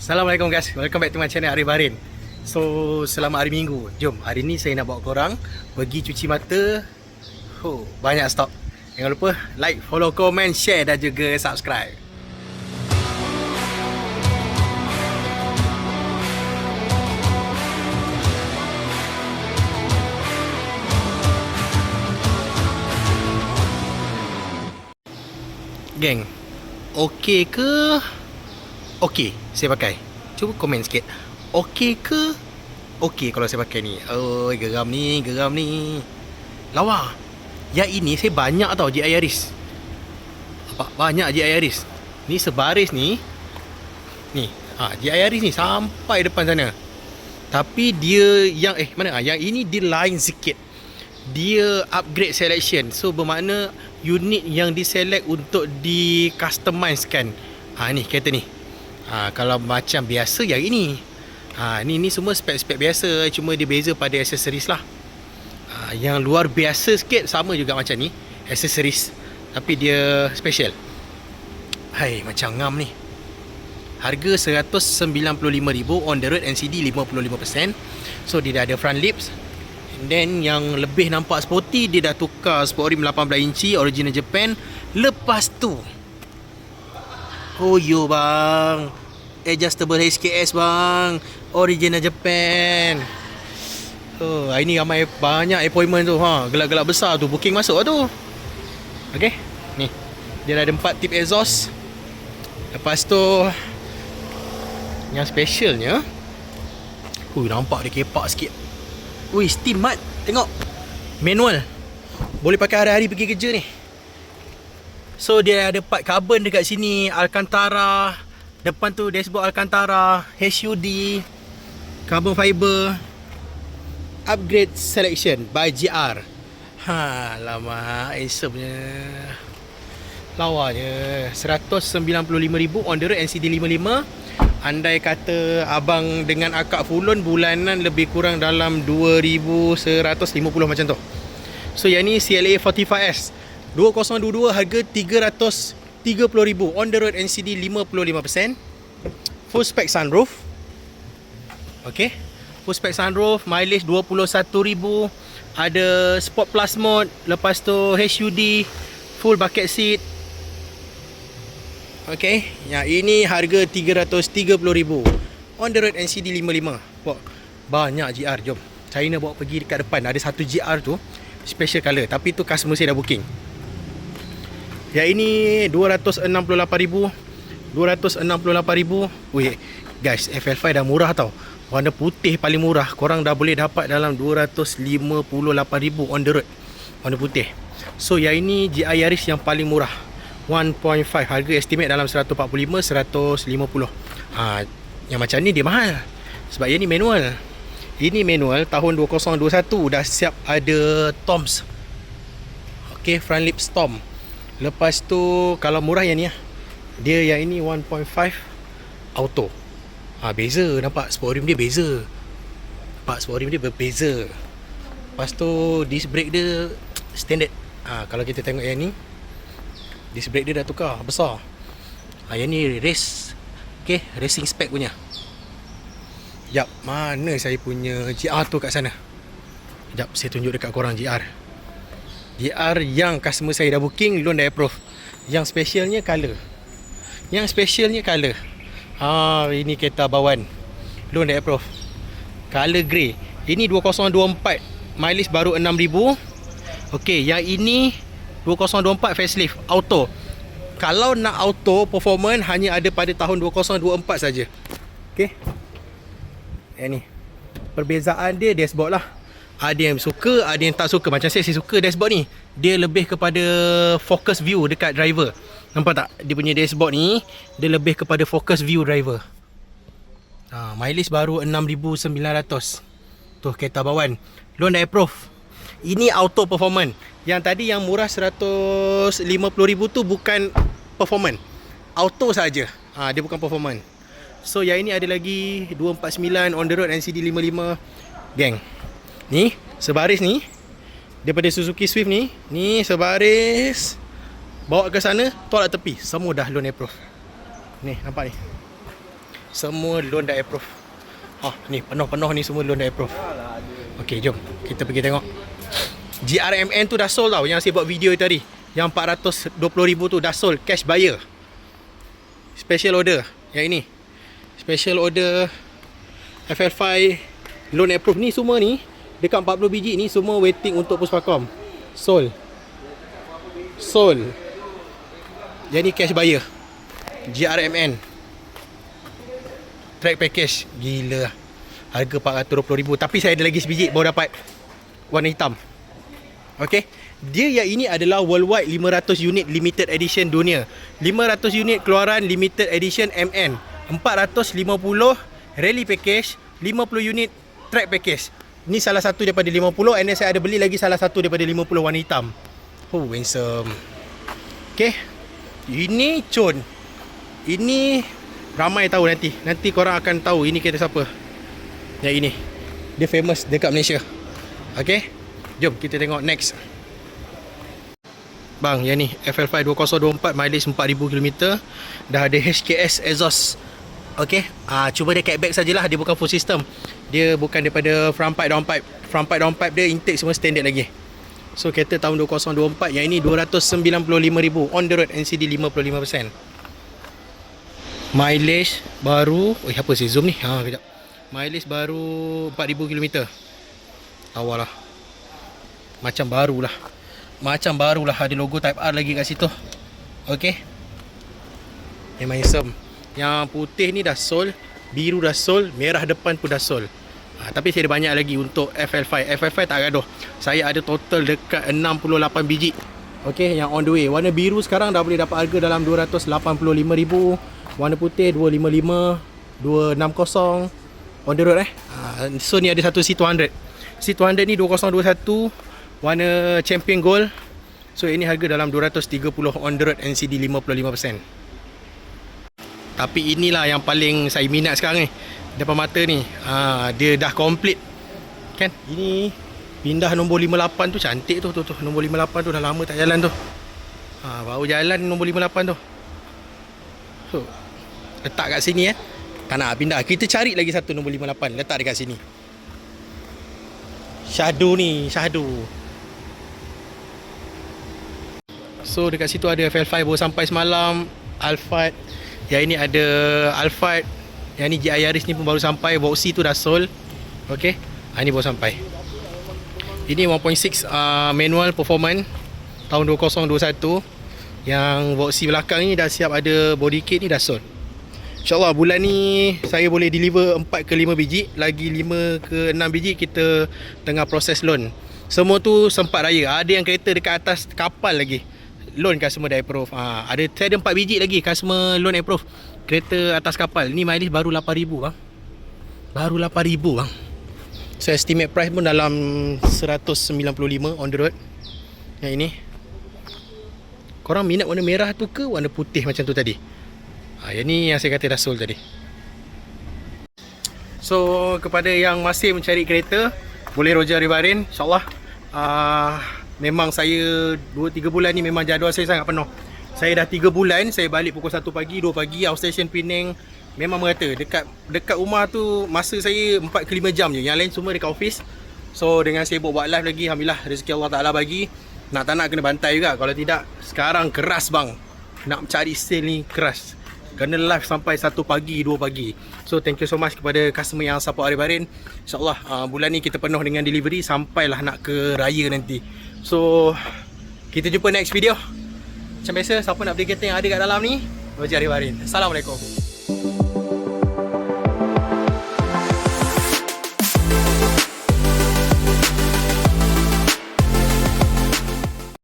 Assalamualaikum guys, welcome back to my channel Arif Baharin. So, selamat hari Minggu. Jom, hari ni saya nak bawa korang pergi cuci mata. Banyak stok. Jangan lupa like, follow, komen, share dan juga subscribe. Geng, okey ke? Okey, saya pakai. Cuba komen sikit. Okey ke? Okey kalau saya pakai ni. Oh, geram ni. Lawa. Yang ini saya banyak tau GI Yaris. Banyak GI Yaris. Ni sebaris ni. Ni, GI Yaris ni sampai depan sana. Tapi dia yang yang ini dia lain sikit. Dia upgrade selection. So bermakna unit yang diselect untuk di customizekan. Ni kereta ni. Kalau macam biasa yang ini. Ni semua spek-spek biasa, cuma dia beza pada aksesoris lah. Yang luar biasa sikit sama juga macam ni, aksesoris, tapi dia special. Macam ngam ni. Harga RM195,000 on the road, NCD 55%. So dia dah ada front lips. And then yang lebih nampak sporty, dia dah tukar sport rim 18 inci original Japan. Lepas tu, oh yo bang, adjustable HKS bang, original Japan. Hari ni ramai banyak appointment tu. Gelap-gelap besar tu, booking masuk lah tu. Okay, ni dia dah ada 4 tip exhaust. Lepas tu yang specialnya, nampak dia kepak sikit. Steam mat, tengok. Manual. Boleh pakai hari-hari pergi kerja ni. So dia ada part carbon dekat sini, Alcantara. Depan tu dashboard Alcantara, HUD, carbon fiber, upgrade selection by GR. Lama Acer punya. Lawanya RM195,000 on the road, NCD 55. Andai kata abang dengan akak fulon bulanan lebih kurang dalam 2,150 macam tu. So yang ni CLA 45S 2022, harga RM330,000 on the road, NCD 55%. Full spec sunroof. Okay, full spec sunroof, mileage 21,000. Ada Sport Plus mode. Lepas tu HUD, full bucket seat. Okay, yang ini harga RM330,000 on the road, NCD 55. Banyak GR. Jom China bawa pergi dekat depan. Ada satu GR tu special colour, tapi tu customer saya dah booking. Yang ini RM268,000. Guys, FL5 dah murah tau. Warna putih paling murah. Korang dah boleh dapat dalam RM258,000 on the road, warna putih. So yang ini GI Yaris yang paling murah, 1.5. Harga estimate dalam 145-150. Yang macam ni dia mahal sebab yang ni manual. Ini manual tahun 2021. Dah siap ada toms. Okay, front lip tom. Lepas tu kalau murah yang ni dia yang ini 1.5 auto. Beza, nampak sport rim dia beza. Lepas tu disc brake dia standard. Kalau kita tengok yang ni, disc brake dia dah tukar besar. Yang ni race. Okay, racing spec punya. Jap, mana saya punya GR tu kat sana? Jap, saya tunjuk dekat korang GR yang customer saya dah booking, loan dah approve. Yang specialnya colour. Ini kereta bawan, loan dah approve. Colour grey. Ini 2024, mileage baru 6,000. Okay, yang ini 2024 facelift auto. Kalau nak auto performance hanya ada pada tahun 2024 saja. Okay, ni perbezaan dia dashboard lah. Ada yang suka, ada yang tak suka. Macam saya suka dashboard ni. Dia lebih kepada focus view dekat driver. Nampak tak? Dia punya dashboard ni, dia lebih kepada focus view driver. Mileage baru 6,900. Tu kereta bawan, loan dah approve. Ini auto performance. Yang tadi yang murah 150,000 tu bukan performance, auto saja. Dia bukan performance. So yang ini ada lagi 249 on the road, NCD 55. Geng, ni sebaris ni daripada Suzuki Swift ni sebaris, bawa ke sana, tolak tepi, semua dah loan approve. Ni nampak ni. Semua loan dah approve. Ni penuh-penuh ni semua loan dah approve. Okey, jom kita pergi tengok. GRMN tu dah sold tau, yang saya buat video tadi. Yang 420,000 tu dah sold, cash buyer. Special order yang ini. Special order FL5 loan approve ni, semua ni dekat 40 biji ni semua waiting untuk Puspakom. Sold. Yang ni cash buyer. GRMN track package. Gila, harga 420,000. Tapi saya ada lagi sebiji baru dapat warna hitam. Okay, dia yang ini adalah worldwide 500 unit limited edition dunia. 500 unit keluaran limited edition MN. 450 rally package, 50 unit track package. Ni salah satu daripada 50, and then saya ada beli lagi salah satu daripada 50 warna hitam. Oh, handsome. Okay, ini Chon. Ini ramai tahu nanti. Nanti korang akan tahu ini kereta siapa. Yang ini, dia famous dekat Malaysia. Okay, jom kita tengok next. Bang, yang ni FL5 2024, mileage 4000 km. Dah ada HKS exhaust. Okay, cuba dia catback sajalah. Dia bukan full system. Dia bukan daripada front pipe downpipe. Front pipe downpipe dia intake semua standard lagi. So kereta tahun 2024. Yang ini 295,000 on the road, NCD 55%. Mileage baru, apa sih zoom ni? Kejap. Mileage baru 4000 km. Awal lah. Macam barulah. Ada logo Type R lagi kat situ. Okay, memang handsome. Yang putih ni dah sold, biru dah sold, merah depan pun dah sold. Tapi saya ada banyak lagi untuk FL5. FL5 tak gaduh. Saya ada total dekat 68 biji. Okay, yang on the way. Warna biru sekarang dah boleh dapat harga dalam 285,000. Warna putih 255, 260 on the road So ni ada satu C200. C200 ni 2021 warna champion gold. So ini harga dalam 230 on the road, NCD 55%. Tapi inilah yang paling saya minat sekarang ni. Depan mata ni, dia dah complete. Kan? Ini pindah nombor 58 tu cantik tu. Nombor 58 tu dah lama tak jalan tu. Baru jalan nombor 58 tu. So, letak kat sini tak nak pindah. Kita cari lagi satu nombor 58, letak dekat sini. Shadow ni, Shadow. So dekat situ ada FL5 baru sampai semalam. Alphard. Yang ini ada Alphard. Yang ni GI Yaris ni pun baru sampai. Voxy tu dah sold. Okay, ini baru sampai. Ini 1.6 manual performance tahun 2021. Yang Voxy belakang ni dah siap ada body kit ni dah sold. InsyaAllah bulan ni saya boleh deliver 4 ke 5 biji. Lagi 5 ke 6 biji kita tengah proses loan. Semua tu sempat raya. Ada yang kereta dekat atas kapal lagi, loan customer dah approve. Saya ada 4 biji lagi customer loan approve. Kereta atas kapal. Ni mileage baru 8,000 bang. Baru 8,000 bang. So estimate price pun dalam 195 on the road. Yang ini. Korang minat warna merah tu ke warna putih macam tu tadi? Yang ni yang saya kata dah sold tadi. So kepada yang masih mencari kereta, boleh Roger Ribarin. InsyaAllah memang saya 2-3 bulan ni memang jadual saya sangat penuh. Saya dah 3 bulan, saya balik pukul 1 pagi, 2 pagi, outstation Penang. Memang merata, dekat rumah tu masa saya 4 ke 5 jam je. Yang lain semua dekat office. So dengan sibuk buat live lagi, alhamdulillah rezeki Allah Ta'ala bagi. Nak tak nak kena bantai juga. Kalau tidak, sekarang keras bang. Nak cari sale ni keras. Kena live sampai 1 pagi, 2 pagi. So thank you so much kepada customer yang support Aribarin. InsyaAllah bulan ni kita penuh dengan delivery sampailah nak ke raya nanti. So kita jumpa next video. Macam biasa, siapa nak beli kereta yang ada kat dalam ni, Roger Aribarin. Assalamualaikum.